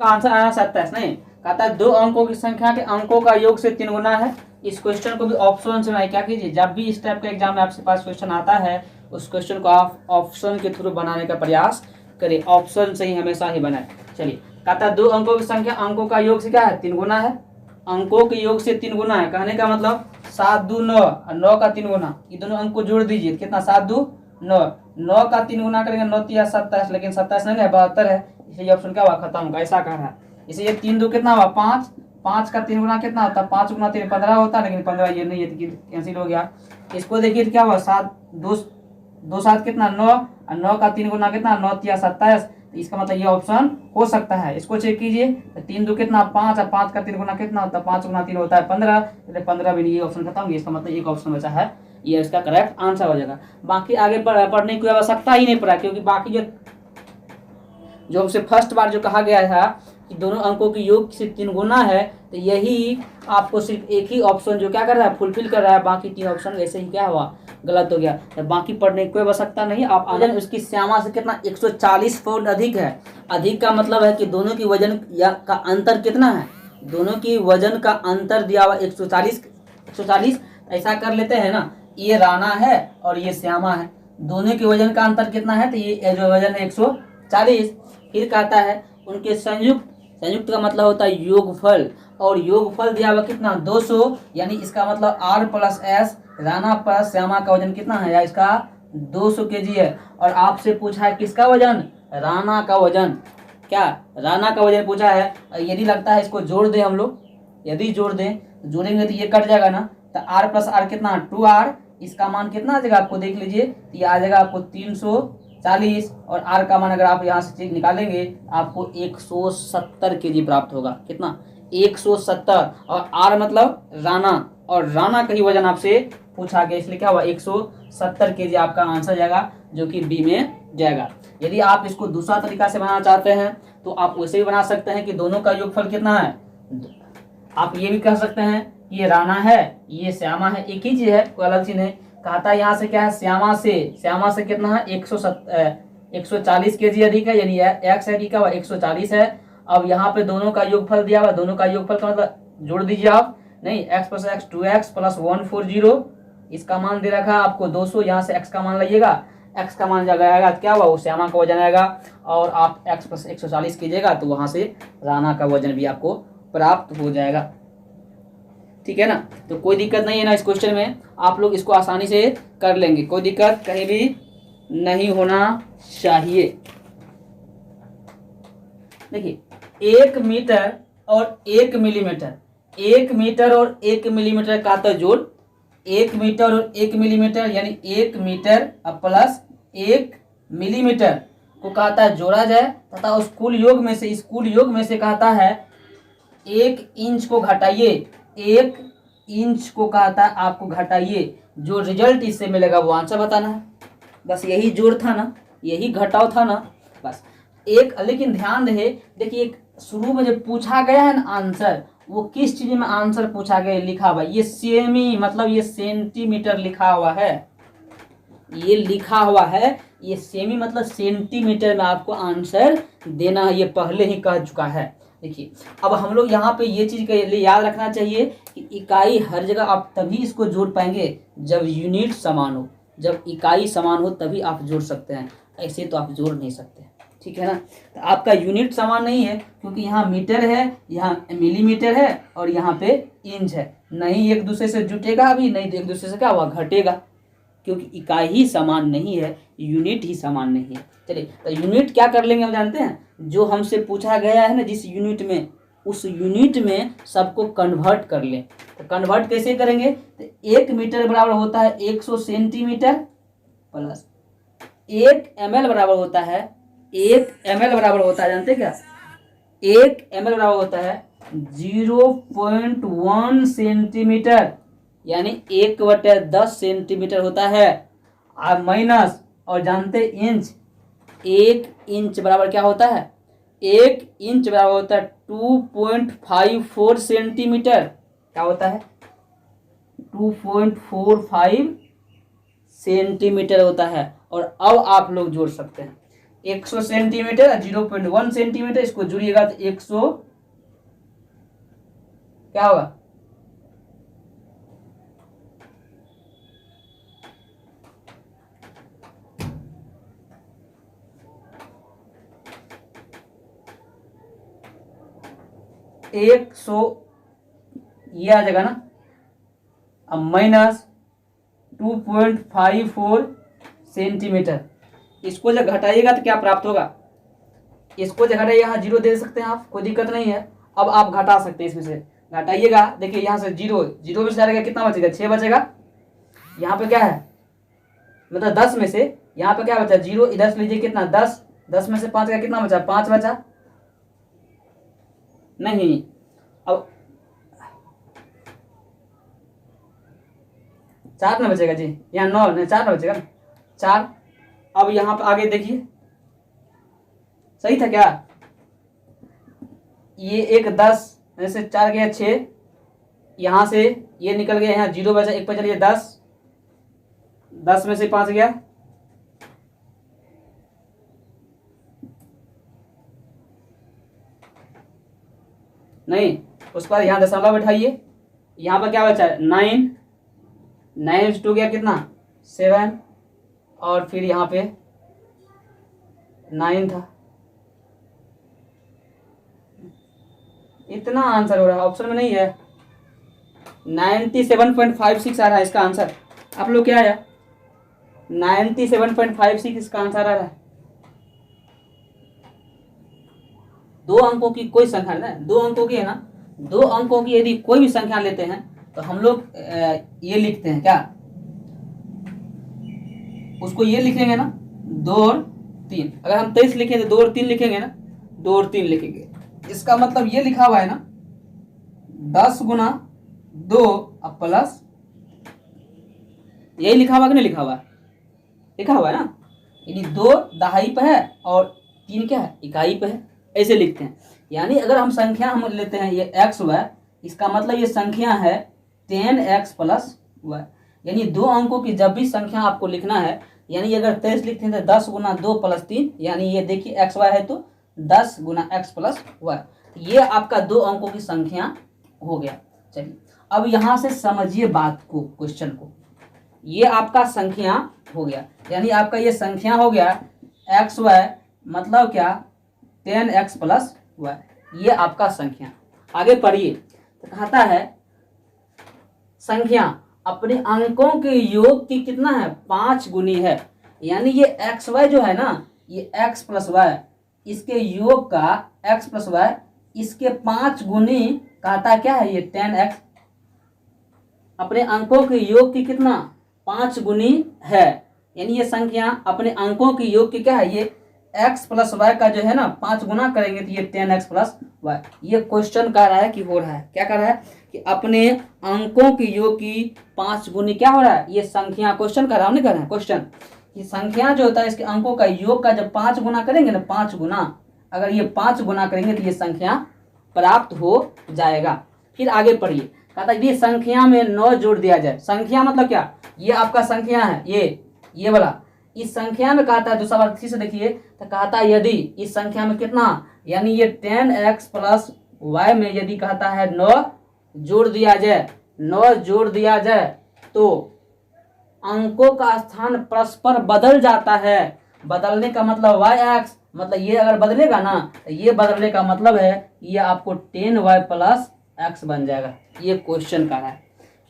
का आंसर आना 27 नहीं, कहता है 2 अंकों की संख्या के अंकों का योग से 3 गुना है। इस क्वेश्चन को भी ऑप्शन से बनाए। क्या कीजिए, जब भी इस टाइप का एग्जाम में आपके पास क्वेश्चन आता है उस क्वेश्चन को आप ऑप्शन के थ्रू बनाने का प्रयास करिए, ऑप्शन से ही हमेशा ही बनाए। चलिए, कहता है 2 अंकों की संख्या अंकों का योग से क्या है 3 गुना है, अंकों के योग से 3 गुना है। कहने का मतलब 7 2 9 और 9 का 3 गुना, ये दोनों अंक को जोड़ दीजिए, कितना 7 2 9, 9 का 3 गुना करेंगे 9 3 27, लेकिन 27 नहीं है 72 है, इसलिए ऑप्शन क्या हुआ खत्म होगा, ऐसा कह रहा है। इसलिए 3 2 कितना हुआ 5, 5 का 3 गुना कितना होता है 5 गुना 3 15 होता है, लेकिन 15 ये नहीं है तो कैंसिल हो गया। इसको देखिए तो क्या हुआ 7 2 7 कितना 9 और 9 का 3 गुना कितना 9 3 27, तो इसका मतलब ये ऑप्शन हो सकता है। इसको चेक कीजिए तो 3 2 कितना 5 और 5 का 3 गुना कितना होता है 5 गुना 3 होता है 15, इसलिए 15 भी नहीं, ये ऑप्शन खत्म हो गया। इसका मतलब एक ऑप्शन बचा है, ये इसका करेक्ट आंसर हो जाएगा। बाकी आगे पढ़ने की आवश्यकता ही नहीं पड़ा, क्योंकि बाकी जो हमसे फर्स्ट बार जो कहा गया था कि दोनों अंकों की योग से 3 गुना है, तो यही आपको सिर्फ एक ही ऑप्शन जो क्या कर रहा है फुलफिल कर रहा है, बाकी 3 ऑप्शन ऐसे ही क्या हुआ गलत हो गया। तो बाकी पढ़ने की कोई आवश्यकता नहीं। आप वजन उसकी श्यामा से कितना 140 पाउंड अधिक है। अधिक का मतलब है कि दोनों की वजन या का अंतर कितना है, दोनों की वजन का अंतर दिया हुआ 140। ऐसा कर लेते हैं ना, ये राणा है और ये श्यामा है, दोनों के वजन का अंतर कितना है, तो ये जो वजन है 140। फिर कहता है उनके संयुक्त का मतलब होता है योगफल, और योगफल दिया हुआ कितना 200, यानी इसका मतलब R plus S Rana plus Shyama का वजन कितना है, या इसका 200 kg है। और आपसे पूछा है किसका वजन, राणा का वजन, क्या राणा का वजन पूछा है। यदि लगता है इसको जोड़ दें हम लोग, यदि जोड़ेंगे तो ये कट जाएगा ना, तो R प्लस R कितना 2R, इसका मान कितना आ जाएगा आपको देख लीजिए, तो ये आ जाएगा आपको 340, और R का मान अगर आप यहाँ से चीज निकालेंगे आपको 170 kg प्राप्त होगा। कितना 170, और R मतलब राणा, और राणा का ही वजन आपसे पूछा गया, इसलिए क्या हुआ 170 kg आपका आंसर जाएगा, जो कि बी में जाएगा। यदि आप इसको दूसरा तरीका से बनाना चाहते हैं तो आप वैसे भी बना सकते हैं कि दोनों का योगफल कितना है। आप ये भी कह सकते हैं ये राणा है ये श्यामा है, एक ही चीज है, कोई अलग चीज नहीं। कहता है यहाँ से क्या है श्यामा से कितना है 140 kg अधिक है, यानी एक्स है का 140 है। अब यहाँ पे दोनों का योगफल दिया हुआ, दोनों का योगफल का मतलब जोड़ दीजिए आप, नहीं x plus x 2x plus 140, इसका मान दे रखा है आपको 200, यहाँ से x का मान लगाइएगा, x का मान जब आएगा क्या हुआ वो श्यामा का वजन आएगा, और आप x प्लस 140 कीजिएगा तो वहां से राणा का वजन भी आपको प्राप्त हो जाएगा। ठीक है ना, तो कोई दिक्कत नहीं है ना, इस क्वेश्चन में आप लोग इसको आसानी से कर लेंगे, कोई दिक्कत कहीं भी नहीं होना चाहिए। देखिए 1 मीटर और 1 मिलीमीटर, 1 मीटर और 1 मिलीमीटर का तो जोड़, 1 मीटर और 1 मिलीमीटर यानी 1 मीटर प्लस 1 मिलीमीटर को कहता है जोड़ा जाए, तथा उस कुल योग में से कहता है 1 इंच को घटाइए, 1 इंच को कहता है आपको घटाइए, जो रिजल्ट इससे मिलेगा वो आंसर बताना है। बस यही जोड़ था ना, यही घटाव था ना, बस एक। लेकिन ध्यान रहे, देखिए शुरू में जब पूछा गया है ना आंसर, वो किस चीज में आंसर पूछा गया लिखा हुआ, ये सेमी मतलब ये सेंटीमीटर लिखा हुआ है, ये लिखा हुआ है, ये सेमी मतलब सेंटीमीटर में आपको आंसर देना है, ये पहले ही कह चुका है। देखिए अब हम लोग यहाँ पे ये चीज के लिए याद रखना चाहिए कि इकाई हर जगह आप तभी इसको जोड़ पाएंगे जब यूनिट समान हो, जब इकाई समान हो तभी आप जोड़ सकते हैं, ऐसे तो आप जोड़ नहीं सकते। ठीक है ना, तो आपका यूनिट समान नहीं है, क्योंकि यहाँ मीटर है, यहाँ मिलीमीटर है, और यहाँ पे इंच है, नहीं एक दूसरे से जुटेगा अभी, नहीं तो एक दूसरे से क्या हुआ घटेगा, क्योंकि इकाई ही समान नहीं है, यूनिट ही समान नहीं है। चलिए तो यूनिट क्या कर लेंगे हम जानते हैं, जो हमसे पूछा गया है ना जिस यूनिट में, उस यूनिट में सबको कन्वर्ट कर लें। तो कन्वर्ट कैसे करेंगे, तो 1 मीटर बराबर होता है 100 सेंटीमीटर प्लस 1 ml बराबर होता है, 1 ml बराबर होता है जानते क्या, 1 ml बराबर होता है 0.1 सेंटीमीटर, यानी 1/10 सेंटीमीटर होता है, माइनस, और जानते इंच, 1 इंच बराबर क्या होता है, 1 इंच बराबर होता है 2.54 सेंटीमीटर, क्या होता है 2.45 सेंटीमीटर होता है। और अब आप लोग जोड़ सकते हैं, 100 सेंटीमीटर, 0.1 सेंटीमीटर, इसको जुड़िएगा तो 100 क्या होगा, एक सौ, ये आ जाएगा ना। अब माइनस 2.54 सेंटीमीटर, इसको जब घटाइएगा तो क्या प्राप्त होगा, इसको जब घटाइए यहाँ जीरो दे सकते हैं आप, कोई दिक्कत नहीं है। अब आप घटा सकते हैं, इसमें से घटाइएगा, देखिए यहाँ से जीरो जीरो में से जाएगा, कितना बचेगा, 6 बचेगा। यहाँ पे क्या है, मतलब 10 में से यहाँ पे क्या बचा, जीरो, इधर से लीजिए कितना 10, 10 में से 5 का कितना बचा, 5 बचा नहीं। अब 4 ना बचेगा जी, यहाँ 9 नहीं 4 ना बचेगा, 4। अब यहाँ पे आगे देखिए, सही था क्या, ये एक 10 जैसे 4 गया 6, यहाँ से ये निकल गया, यहाँ जीरो बचा, एक पर चलिए 10, 10 में से 5 गया, नहीं, उसके बाद यहाँ दशमलव बैठाइए, यहाँ पर क्या बचा है 9, 9 से 2 गया कितना 7, और फिर यहाँ पे 9 था। इतना आंसर हो रहा है, ऑप्शन में नहीं है। 97.56 आ रहा है इसका आंसर। आप लोग क्या आया, 97.56 इसका आंसर आ रहा है। 2 अंकों की कोई संख्या ना, 2 अंकों की है ना, 2 अंकों की यदि कोई भी संख्या लेते हैं तो हम लोग ये लिखते हैं क्या, उसको ये लिखेंगे ना 2 और 3। अगर हम 23 लिखें तो 2 और 3 लिखेंगे ना, 2 और 3 लिखेंगे। इसका मतलब ये लिखा हुआ है ना 10 गुना 2 अब प्लस, यही लिखा हुआ कि नहीं लिखा हुआ है, लिखा हुआ है ना, यानी 2 दहाई पे है और 3 क्या है, इकाई पे है, ऐसे लिखते हैं। यानी अगर हम संख्या हम लेते हैं ये एक्स वाई, इसका मतलब ये संख्या है 10x प्लस वाई। यानी 2 अंकों की जब भी संख्या आपको लिखना है, यानी अगर 23 लिखते हैं तो 10 गुना 2 प्लस 3, यानी ये देखिए एक्स वाई है तो 10 गुना एक्स प्लस वाई, ये आपका 2 अंकों की संख्या हो गया। चलिए अब यहाँ से समझिए बात को, क्वेश्चन को, ये आपका संख्या हो गया, यानी आपका ये संख्या हो गया एक्स वाई, मतलब क्या 10x प्लस वाई, ये आपका संख्या। आगे पढ़िए तो कहता है संख्या अपने अंकों के योग की कितना है 5 गुनी है। यानी ये एक्स वाई जो है ना, ये x प्लस वाई, इसके योग का x प्लस वाई इसके 5 गुनी कहता क्या है, ये 10x अपने अंकों के योग की कितना 5 गुनी है। यानी ये संख्या अपने अंकों के योग की क्या है, ये x प्लस वाई का जो है ना 5 गुना करेंगे तो ये 10x प्लस वाई। ये क्वेश्चन कह रहा है कि हो रहा है, क्या कह रहा है कि अपने अंकों के योग की 5 गुनी क्या हो रहा है, ये संख्या, क्वेश्चन कर रहा हूं, नहीं कर रहे हैं क्वेश्चन, ये संख्या जो होता है इसके अंकों का योग का जब 5 गुना करेंगे ना, 5 गुना, अगर ये 5 गुना करेंगे तो ये संख्या प्राप्त हो जाएगा। फिर आगे पढ़िए, कहता है ये संख्या में 9 जोड़ दिया जाए। संख्या मतलब क्या, ये आपका संख्या है, ये वाला, इस संख्या में कहता है, दूसरा बार ठीक से देखिए, तो कहता है यदि इस संख्या में कितना, यानी ये 10x प्लस वाई में यदि कहता है 9 जोड़ दिया जाए, 9 जोड़ दिया जाए तो अंकों का स्थान परस्पर बदल जाता है। बदलने का मतलब yx, मतलब ये अगर बदलेगा ना तो ये बदलने का मतलब है ये आपको 10y प्लस x बन जाएगा। ये क्वेश्चन का है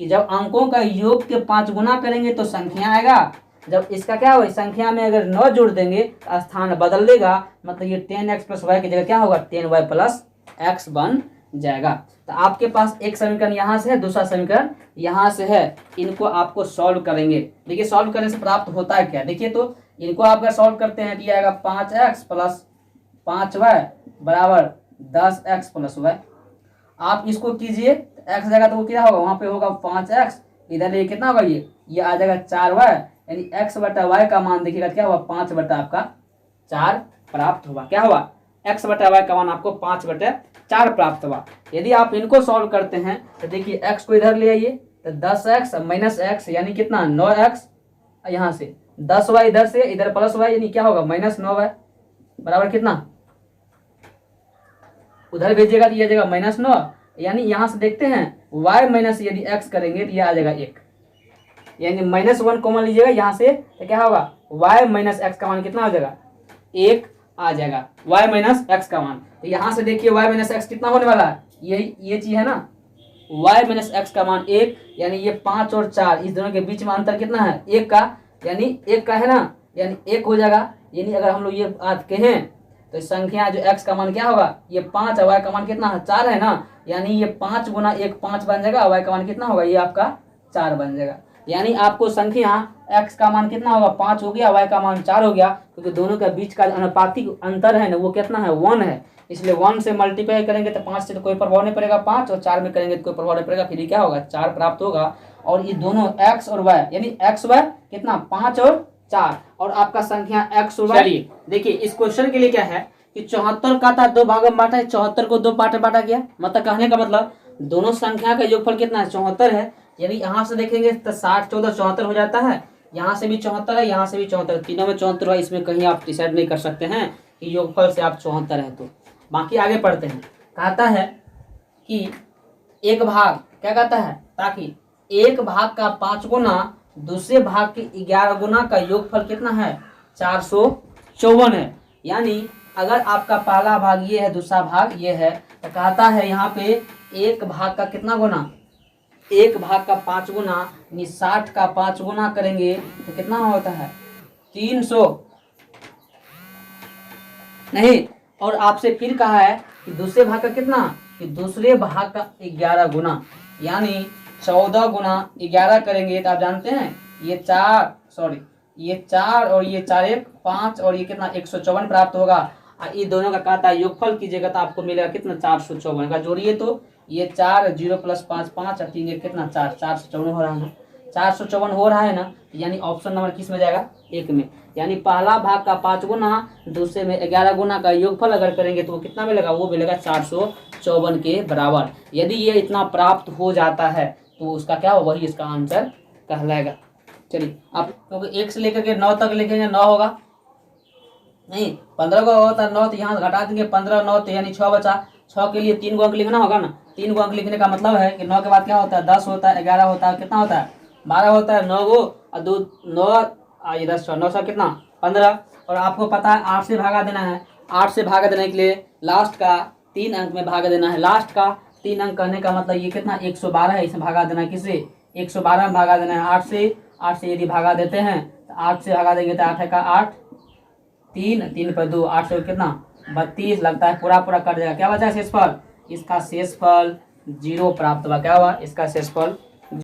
कि जब अंकों का योग के 5 गुना करेंगे तो संख्या आएगा, जब इसका क्या होगा, संख्या में अगर 9 जोड़ देंगे तो स्थान बदल देगा, मतलब ये 10x प्लस वाई की जगह क्या होगा 10y प्लस x बन जाएगा। तो आपके पास एक समीकरण यहाँ से है, दूसरा समीकरण यहाँ से है, इनको आपको सॉल्व करेंगे। देखिए सॉल्व करने से प्राप्त होता है क्या, देखिए तो इनको आप अगर सॉल्व करते हैं दिया आएगा 5x प्लस 5y बराबर 10x प्लस वाई। आप इसको कीजिए, x जगह तो वो क्या होगा, वहाँ पे होगा 5x, इधर ये कितना होगा, ये आ जाएगा 4y, यानी x बटा वाई का मान देखिएगा क्या हुआ 5 बटा आपका 4 प्राप्त हुआ। क्या हुआ, x बटा वाई का मान आपको 5 बटा 4 प्राप्त हुआ। यदि आप इनको सॉल्व करते हैं तो देखिए x को इधर ले आइए तो 10x माइनस x यानी कितना 9x, यहाँ से 10y इधर से इधर प्लस y यानी क्या होगा माइनस 9y, बराबर कितना, उधर भेजिएगा तो ये आ जाएगा -9, यानी यहाँ से देखते हैं y माइनस यदि x करेंगे तो ये आ जाएगा 1, यानी -1 कॉमन लीजिएगा यहाँ से तो क्या होगा y माइनस एक्स का मान कितना हो जाएगा 1 आ जाएगा, y माइनस एक्स का मान। तो यहाँ से देखिए y माइनस एक्स कितना होने वाला है, ये चीज है ना, y माइनस एक्स का मान 1, यानी ये 5 और 4 इस दोनों के बीच में अंतर कितना है 1 का, यानी 1 का है ना, यानी 1 हो जाएगा। यानी अगर हम लोग ये बात कहें तो संख्या जो x का मान क्या होगा, ये 5 और y का मान कितना है 4 है ना, यानी ये 5 गुना 1 5 बन जाएगा, y का मान कितना होगा, ये आपका 4 बन जाएगा। यानी आपको संख्या x का मान कितना होगा 5 हो गया, y का मान 4 हो गया, क्योंकि दोनों के बीच का अनुपातिक अंतर है ना वो कितना है 1 है, इसलिए 1 से मल्टीप्लाई करेंगे तो 5 से तो कोई प्रभाव नहीं पड़ेगा 5, और 4 में करेंगे तो कोई प्रभाव नहीं पड़ेगा, फिर क्या होगा 4 प्राप्त होगा। और ये दोनों x और y यानी x y कितना 5 और 4, और आपका संख्या x और y। चलिए देखिए इस क्वेश्चन के लिए क्या है कि 74 का था 2 भागों में बांटा है, 74 को 2 पार्ट में बांटा गया, मतलब कहने का मतलब दोनों संख्या का योगफल कितना है 74 है। यानी यहाँ से देखेंगे तो 60 14 74 हो जाता है, यहाँ से भी 74 है, यहाँ से भी 74, तीनों में 74 है, इसमें कहीं आप डिसाइड नहीं कर सकते हैं कि योगफल से आप 74 है। तो बाकी आगे पढ़ते हैं, कहता है कि एक भाग क्या कहता है, ताकि एक भाग का 5 गुना दूसरे भाग के 11 गुना का योगफल कितना है 454 है। यानी अगर आपका पहला भाग ये है दूसरा भाग ये है तो कहता है यहाँ पे एक भाग का कितना गुना, एक भाग का 5 गुना, 60 का 5 गुना करेंगे तो कितना होता है 300 नहीं, और आपसे फिर कहा है कि दूसरे भाग का कितना, कि दूसरे भाग का 11 गुना, यानी 14 गुना 11 करेंगे तो आप जानते हैं ये 4 और ये 4 1 5 और ये कितना 154 प्राप्त होगा। ये दोनों का कहता है योगफल कीजिएगा तो आपको मिलेगा कितना 454 का, जोड़िए तो ये 4 0 + 5 5 और 3 1 कितना 4 454 हो रहा है ना, 454 हो रहा है ना, यानी ऑप्शन नंबर किस में जाएगा 1 में। यानी पहला भाग का 5 गुना दूसरे में 11 गुना का योगफल अगर करेंगे तो वो कितना मिलेगा, वो मिलेगा 454 के बराबर। यदि ये इतना प्राप्त हो जाता है तो उसका क्या होगा, वही इसका आंसर कहलाएगा। चलिए आप क्योंकि 1 से लेकर के 9 तक लिखेंगे 9 होगा नहीं, 15 का होता है 9 तो यहाँ घटा देंगे 15 9 तो यानी 6 बचा, 6 के लिए 3 गो अंक लिखना होगा ना, 3 गो अंक लिखने का मतलब है कि 9 के बाद क्या होता है 10 होता है 11 होता है कितना होता है 12 होता है 9 गो और 2 9 ये 10 9 सौ कितना 15, और आपको पता है 8 से भागा देना है, 8 से भागा देने के लिए लास्ट का 3 अंक में भागा देना है, लास्ट का 3 अंक कहने का मतलब ये कितना 112 है, इसे भागा देना है किसे 112 में भागा देना है 8 से यदि भागा देते हैं तो 8 से भागा देंगे तो 8 का 8 3 3 पर 2 8 से कितना 32 लगता है, पूरा पूरा कट जाएगा, क्या बचा शेषफल, इसका शेषफल 0 प्राप्त हुआ, क्या हुआ इसका शेषफल